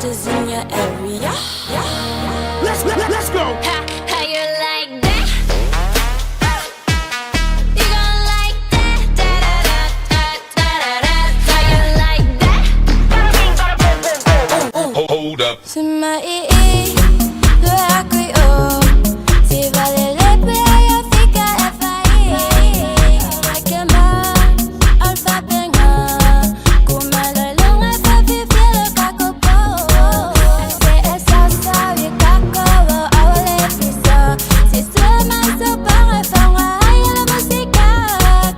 gangsters in your area. Let's go. How you like that? You gon' like that? Da da da da da da. How you like that? Hold up. Si vale le playa fica FAI. Rakema, alfa benga. Kumalalunga fa fifilo kakopo. Ase esasa vi kako awale pisa. Si suma so para fanga la música.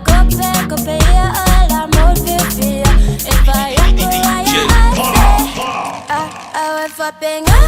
Cope cope ya la multiplia. FAI ya alfa benga.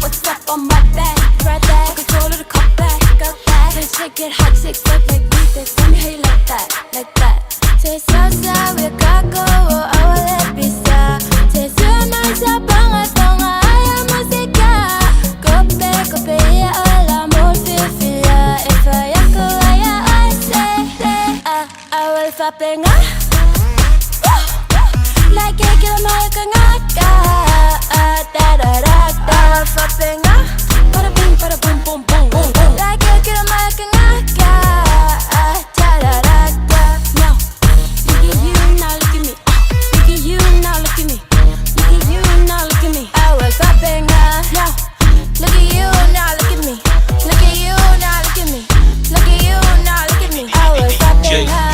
What's up on my back? Right back, control of the cut back, got back. Let's shake it hot, shake it like this. Tell me how you like that, like that. Say salsa, we kako, awale pisa. Say suma sa panga panga, ay música. Cope cope ya la multiplia. If I yako aya I say, awal fa penga. Like a kill my kangaka, da da da da. Fa penga, para boom boom boom. Like a kill my kangaka, da da da da. Now, look at you now, look at me. Look at you now, look at me. Look at you now, look at me. I was fa penga. Now, look at you now, look at me. Look at you now, look at me. Look at you now, look at me. I was fa penga.